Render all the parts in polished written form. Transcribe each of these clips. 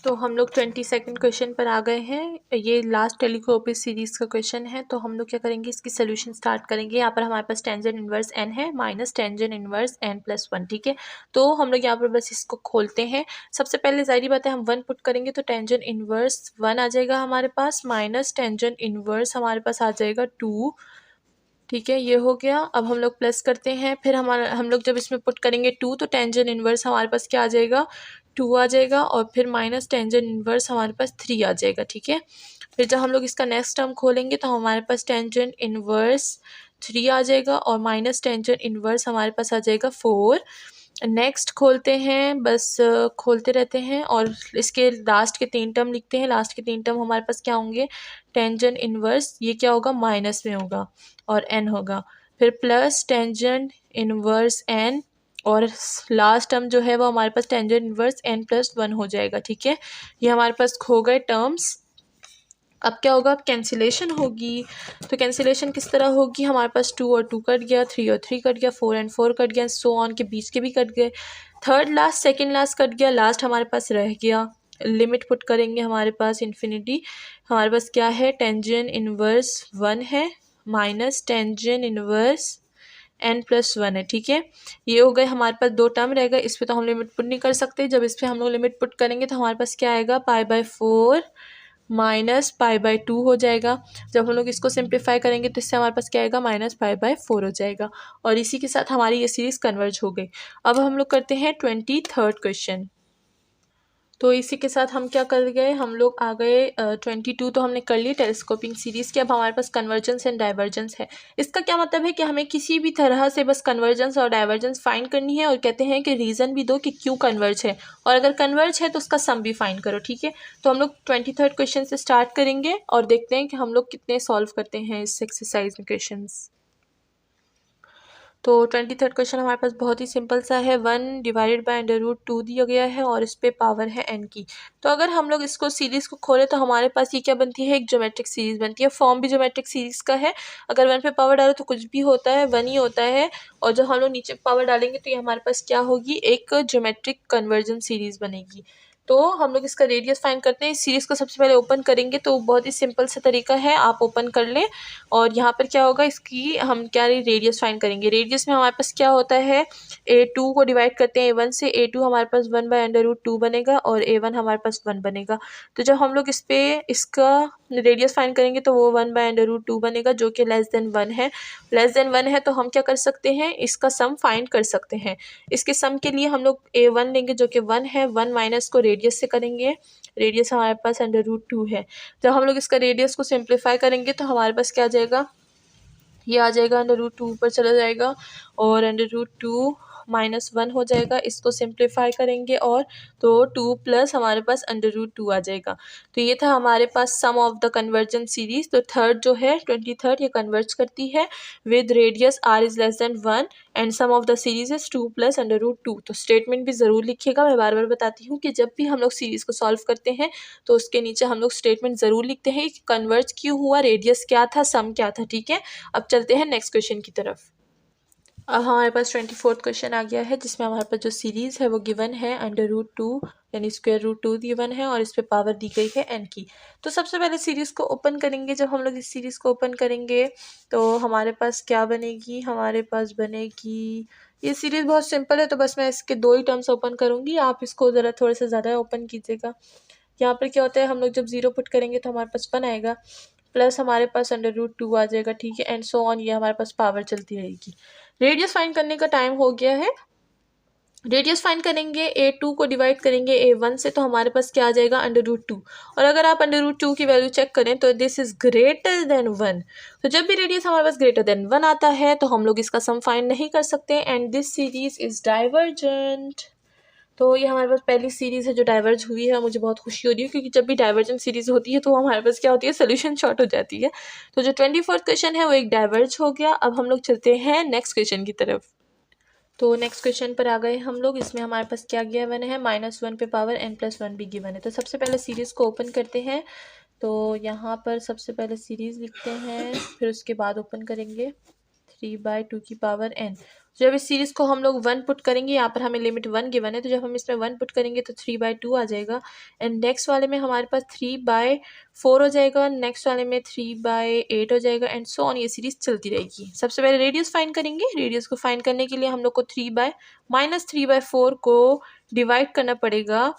तो हम लोग 22nd क्वेश्चन पर आ गए हैं। ये लास्ट टेलीस्कोपिक सीरीज़ का क्वेश्चन है। तो हम लोग क्या करेंगे, इसकी सोल्यूशन स्टार्ट करेंगे। यहाँ पर हमारे पास टेंजेंट इनवर्स n है माइनस टेंजेंट इनवर्स n+1, ठीक है। तो हम लोग यहाँ पर बस इसको खोलते हैं। सबसे पहले जाहिर बात है हम 1 पुट करेंगे तो टेंजेंट इनवर्स 1 आ जाएगा हमारे पास, माइनस टेंजेंट इनवर्स हमारे पास आ जाएगा 2, ठीक है। ये हो गया। अब हम लोग प्लस करते हैं, फिर हम लोग जब इसमें पुट करेंगे 2 तो टेंजेंट इनवर्स हमारे पास क्या आ जाएगा, 2 आ जाएगा, और फिर माइनस टेंजेंट इनवर्स हमारे पास 3 आ जाएगा, ठीक है। फिर जब हम लोग इसका नेक्स्ट टर्म खोलेंगे तो हमारे पास टेंजेंट इनवर्स 3 आ जाएगा और माइनस टेंजेंट इनवर्स हमारे पास आ जाएगा 4। नेक्स्ट खोलते हैं, बस खोलते रहते हैं और इसके लास्ट के 3 टर्म लिखते हैं। लास्ट के 3 टर्म हमारे पास क्या होंगे, टेंजेंट इनवर्स, ये क्या होगा, माइनस में होगा और n होगा, फिर प्लस टेंजेंट इनवर्स n, और लास्ट टर्म जो है वो हमारे पास टेंजेंट इनवर्स n+1 हो जाएगा, ठीक है। ये हमारे पास खो गए टर्म्स। अब क्या होगा, अब कैंसिलेशन होगी। तो कैंसिलेशन किस तरह होगी, हमारे पास 2 और 2 कट गया, 3 और 3 कट गया, 4 और 4 कट गया, सो ऑन के बीच के भी कट गए, third last second last cut गया, लास्ट हमारे पास रह गया। लिमिट पुट करेंगे हमारे पास इन्फिनिटी, हमारे पास क्या है, टेंजेंट इनवर्स 1 है माइनस टेंजेंट इनवर्स n+1 है, ठीक है। ये हो गए हमारे पास 2 टर्म रह गए। इस पर तो हम लिमिट पुट नहीं कर सकते। जब इस पर हम लोग लिमिट पुट करेंगे तो हमारे पास क्या आएगा, π/4 माइनस π/2 हो जाएगा। जब हम लोग इसको सिंप्लीफाई करेंगे तो इससे हमारे पास क्या आएगा, माइनस π/4 हो जाएगा। और इसी के साथ हमारी ये सीरीज़ कन्वर्ज हो गई। अब हम लोग करते हैं 23rd क्वेश्चन। तो इसी के साथ हम क्या कर गए, हम लोग आ गए 22 तो हमने कर ली टेलीस्कोपिंग सीरीज़ की। अब हमारे पास कन्वर्जेंस एंड डाइवर्जेंस है। इसका क्या मतलब है कि हमें किसी भी तरह से बस कन्वर्जेंस और डाइवर्जेंस फाइंड करनी है, और कहते हैं कि रीज़न भी दो कि क्यों कन्वर्ज है, और अगर कन्वर्ज है तो उसका सम भी फाइंड करो, ठीक है। तो हम लोग 23rd क्वेश्चन से स्टार्ट करेंगे और देखते हैं कि हम लोग कितने सॉल्व करते हैं इस एक्सरसाइज में क्वेश्चन। तो 23rd क्वेश्चन हमारे पास बहुत ही सिंपल सा है। 1 डिवाइडेड बाय √2 दिया गया है और इस पे पावर है n की। तो अगर हम लोग इसको सीरीज़ को खोलें तो हमारे पास ये क्या बनती है, एक ज्योमेट्रिक सीरीज़ बनती है। फॉर्म भी ज्योमेट्रिक सीरीज़ का है। अगर 1 पे पावर डालो तो कुछ भी होता है, 1 ही होता है, और जब हम लोग नीचे पावर डालेंगे तो ये हमारे पास क्या होगी, एक ज्योमेट्रिक कन्वर्जेंस सीरीज़ बनेगी। तो हम लोग इसका रेडियस फाइंड करते हैं। इस सीरीज़ को सबसे पहले ओपन करेंगे, तो बहुत ही सिंपल सा तरीका है, आप ओपन कर लें और यहाँ पर क्या होगा, इसकी हम क्या रेडियस फाइंड करेंगे। रेडियस में हमारे पास क्या होता है, a2 को डिवाइड करते हैं a1 से, a2 हमारे पास 1/√2 बनेगा और a1 हमारे पास 1 बनेगा। तो जब हम लोग इस पे इसका रेडियस फाइंड करेंगे तो वो 1/√2 बनेगा, जो कि लेस देन 1 है। लेस देन 1 है तो हम क्या कर सकते हैं, इसका सम फाइंड कर सकते हैं। इसके सम के लिए हम लोग a1 लेंगे जो कि 1 है, 1 माइनस को रेडियस से करेंगे, रेडियस हमारे पास √2 है। जब हम लोग इसका रेडियस को सिंप्लीफाई करेंगे तो हमारे पास क्या आ जाएगा, ये आ जाएगा √2 ऊपर चला जाएगा और √2 -1 हो जाएगा। इसको सिंप्लीफाई करेंगे और तो 2 प्लस हमारे पास √2 आ जाएगा। तो ये था हमारे पास some of the convergent series. तो थर्ड जो है 23rd ये कन्वर्ज करती है with radius r is less than 1 and sum of the series is 2 plus √2। तो स्टेटमेंट भी ज़रूर लिखिएगा। मैं बार बार बताती हूँ कि जब भी हम लोग सीरीज़ को सॉल्व करते हैं तो उसके नीचे हम लोग स्टेटमेंट ज़रूर लिखते हैं कि कन्वर्ज क्यों हुआ, रेडियस क्या था, सम क्या था, ठीक है। अब चलते हैं नेक्स्ट क्वेश्चन की तरफ। अब हमारे पास 24th क्वेश्चन आ गया है, जिसमें हमारे पास जो सीरीज़ है वो गिवन है √2 यानी √2 गिवन है और इस पे पावर दी गई है n की। तो सबसे पहले सीरीज़ को ओपन करेंगे। जब हम लोग इस सीरीज़ को ओपन करेंगे तो हमारे पास क्या बनेगी, हमारे पास बनेगी, ये सीरीज़ बहुत सिंपल है तो बस मैं इसके 2 ही टर्म्स ओपन करूँगी, आप इसको ज़रा थोड़ा सा ज़्यादा ओपन कीजिएगा। यहाँ पर क्या होता है, हम लोग जब 0 पुट करेंगे तो हमारे पास 1 आएगा, प्लस हमारे पास √2 आ जाएगा, ठीक है, एंड सो ऑन, ये हमारे पास पावर चलती रहेगी। रेडियस फाइंड करने का टाइम हो गया है। रेडियस फाइंड करेंगे, a2 को डिवाइड करेंगे a1 से, तो हमारे पास क्या आ जाएगा, √2। और अगर आप √2 की वैल्यू चेक करें तो दिस इज ग्रेटर देन 1। तो जब भी रेडियस हमारे पास ग्रेटर देन 1 आता है तो हम लोग इसका सम फाइंड नहीं कर सकते and this series is divergent. तो ये हमारे पास पहली सीरीज़ है जो डाइवर्ज हुई है। मुझे बहुत खुशी हो रही है क्योंकि जब भी डाइवर्जेंट सीरीज़ होती है तो हमारे पास क्या होती है, सोल्यूशन शॉर्ट हो जाती है। तो जो 24th क्वेश्चन है वो एक डाइवर्ज हो गया। अब हम लोग चलते हैं नेक्स्ट क्वेश्चन की तरफ। तो नेक्स्ट क्वेश्चन पर आ गए हम लोग। इसमें हमारे पास क्या गिवन है, -1 पे पावर n+1 भी गिवन है। तो सबसे पहले सीरीज़ को ओपन करते हैं। तो यहाँ पर सबसे पहले सीरीज़ लिखते हैं, फिर उसके बाद ओपन करेंगे 3/2 की पावर n, जब इस सीरीज़ को हम लोग 1 पुट करेंगे, यहाँ पर हमें लिमिट 1 गिवन है, तो जब हम इसमें 1 पुट करेंगे तो 3/2 आ जाएगा। एंड नेक्स्ट वाले में हमारे पास 3/4 हो जाएगा, नेक्स्ट वाले में 3/8 हो जाएगा, एंड सो ऑन ये सीरीज़ चलती रहेगी। सबसे पहले रेडियस फाइंड करेंगे। रेडियस को फाइंड करने के लिए हम लोग को -3/4 को डिवाइड करना पड़ेगा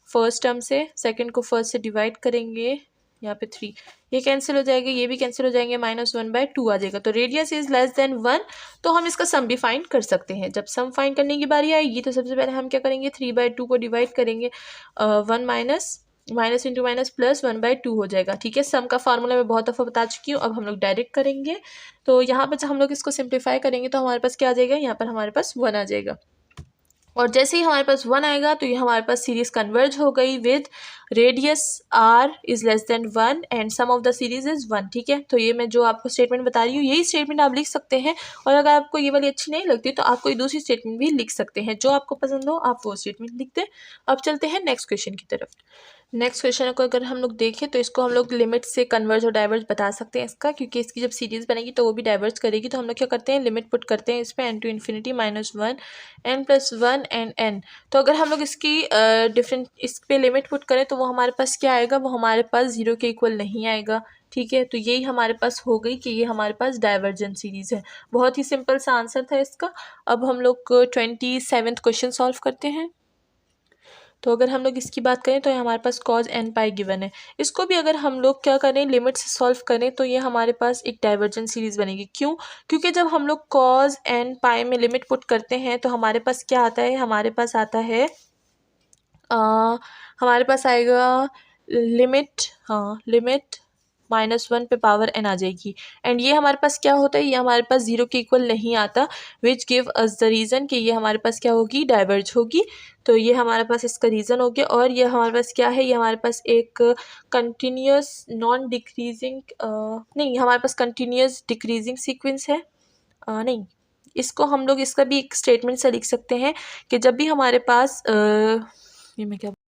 फर्स्ट टर्म से, सेकेंड को फर्स्ट से डिवाइड करेंगे, यहाँ पे 3, ये कैंसिल हो जाएगा, ये भी कैंसिल हो जाएंगे, -1/2 आ जाएगा। तो रेडियस इज लेस देन 1, तो हम इसका सम भी फाइंड कर सकते हैं। जब सम फाइंड करने की बारी आएगी तो सबसे पहले हम क्या करेंगे, 3/2 को डिवाइड करेंगे, 1 माइनस इंटू माइनस प्लस 1/2 हो जाएगा। ठीक है, सम का फार्मूला मैं बहुत दफ़ा बता चुकी हूँ, अब हम लोग डायरेक्ट करेंगे। तो यहाँ पर जब हम लोग इसको सिंप्लीफाई करेंगे तो हमारे पास क्या आ जाएगा, यहाँ पर हमारे पास 1 आ जाएगा। और जैसे ही हमारे पास 1 आएगा तो ये हमारे पास सीरीज कन्वर्ज हो गई with radius r is less than 1 and sum of the series is 1। ठीक है, तो ये मैं जो आपको स्टेटमेंट बता रही हूँ यही स्टेटमेंट आप लिख सकते हैं, और अगर आपको ये वाली अच्छी नहीं लगती तो आप कोई दूसरी स्टेटमेंट भी लिख सकते हैं, जो आपको पसंद हो आप वो स्टेटमेंट लिख दें। अब चलते हैं नेक्स्ट क्वेश्चन की तरफ। नेक्स्ट क्वेश्चन को अगर हम लोग देखें तो इसको हम लोग लिमिट से कन्वर्ज और डाइवर्ज बता सकते हैं इसका, क्योंकि इसकी जब सीरीज बनेगी तो वो भी डाइवर्ज करेगी। तो हम लोग क्या करते हैं, लिमिट पुट करते हैं इस पर n to infinity -1 n+1 and n। तो अगर हम लोग इसकी डिफरेंट इस पे लिमिट पुट करें तो वो हमारे पास क्या आएगा, वो हमारे पास 0 के इक्वल नहीं आएगा। ठीक है, तो यही हमारे पास हो गई कि ये हमारे पास डाइवर्जेंट सीरीज है। बहुत ही सिंपल सा आंसर था इसका। अब हम लोग 27th क्वेश्चन सॉल्व करते हैं। तो अगर हम लोग इसकी बात करें तो हमारे पास cos n पाई गिवन है। इसको भी अगर हम लोग क्या करें, लिमिट से सॉल्व करें तो ये हमारे पास एक डाइवर्जेंट सीरीज बनेगी। क्यों? क्योंकि जब हम लोग cos n पाई में लिमिट पुट करते हैं तो हमारे पास क्या आता है, हमारे पास आता है हमारे पास आएगा लिमिट -1 पे पावर n आ जाएगी। एंड ये हमारे पास क्या होता है, ये हमारे पास 0 के इक्वल नहीं आता, which give us the reason कि ये हमारे पास क्या होगी, डाइवर्ज होगी। तो ये हमारे पास इसका रीज़न हो गया। और ये हमारे पास क्या है, ये हमारे पास एक कंटिन्यूस नॉन डिक्रीजिंग नहीं, हमारे पास कंटिन्यूस डिक्रीजिंग सीक्वेंस है। नहीं, इसको हम लोग इसका भी एक स्टेटमेंट से लिख सकते हैं कि जब भी हमारे पास ये मैं क्या